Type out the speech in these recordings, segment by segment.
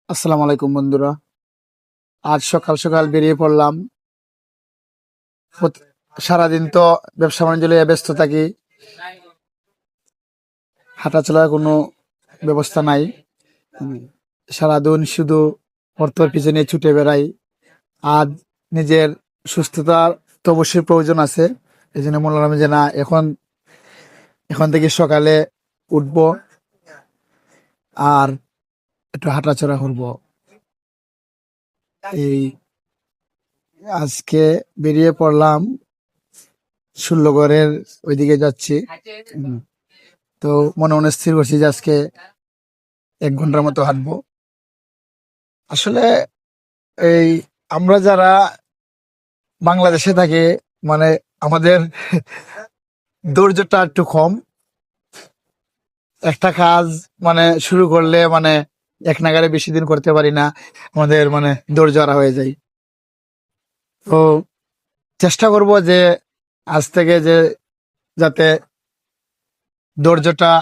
আসসালামু আলাইকুম বন্ধুরা। আজ সকাল সকাল বেরিয়ে পড়লাম। সারাদিন তো ব্যবসা বাণিজ্য নিয়ে ব্যস্ত থাকি, হাঁটা চলার কোনো ব্যবস্থা নাই। উম, সারাদিন শুধু অর্থের পিছনে ছুটে বেড়াই। আজ নিজের সুস্থতার তো অবশ্যই প্রয়োজন আছে। এই জন্য মনে হলাম যে না, এখন এখন থেকে সকালে উঠবো আর একটু হাঁটাচলা করবো। এই আজকে বেরিয়ে পড়লাম, ষোলগড়ের ওইদিকে যাচ্ছি। উম, তো মনে মনে স্থির করছি যে আজকে 1 ঘন্টার মতো হাঁটবো। আসলে এই আমরা যারা বাংলাদেশে থাকি, মানে আমাদের ধৈর্যটা একটু কম। একটা কাজ মানে শুরু করলে মানে এক নাগাড়ে বেশি দিন করতে পারি না, আমাদের মানে ধৈর্য হারা হয়ে যায়। তো চেষ্টা করব যে আজ থেকে যে যাতে ধৈর্যটা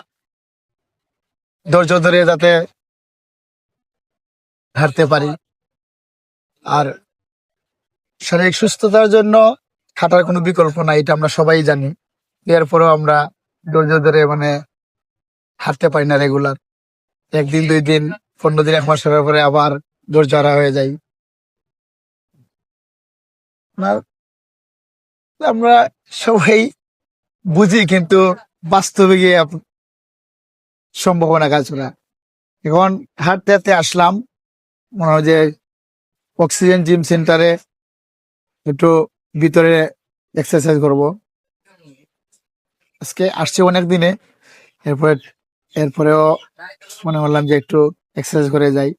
ধৈর্য ধরে যাতে হাঁটতে পারি। আর শারীরিক সুস্থতার জন্য হাঁটার কোনো বিকল্প নাই, এটা আমরা সবাই জানি। এরপরেও আমরা ধৈর্য ধরে মানে হাঁটতে পারি না রেগুলার। 1 দিন 2 দিন 15 দিন 1 মাস হওয়ার পরে আবার ধৈর্য হারা হয়ে যায়। না, আমরা সবাই বুঝি, কিন্তু বাস্তবে গিয়ে সম্ভাবনা কাজ না। এখন হাঁটতে হাঁটতে আসলাম, মনে হয় যে অক্সিজেন জিম সেন্টারে একটু ভিতরে এক্সারসাইজ করব। আজকে আসছি অনেক দিনে, এরপরে এরপরেও মনে করলাম যে একটু এক্সারসাইজ করে যাই।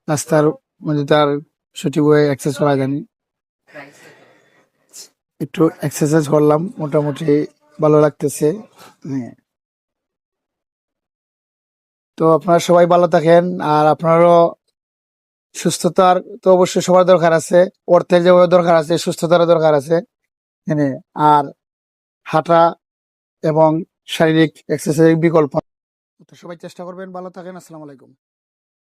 রাস্তার মধ্যে তার সঠিকভাবে এক্সারসাইজ করা জানি, একটু এক্সারসাইজ করলাম, মোটামুটি ভালো লাগতেছে। হ্যাঁ, তো আপনারা সবাই ভালো থাকেন। আর আপনারও সুস্থতার তো অবশ্যই সবার দরকার আছে, অর্থের যেভাবে দরকার আছে সুস্থতারও দরকার আছে। হ্যাঁ, আর হাঁটা এবং শারীরিক এক্সারসাইজ বিকল্প। তো সবাই চেষ্টা করবেন, ভালো থাকেন। আসসালামু আলাইকুম।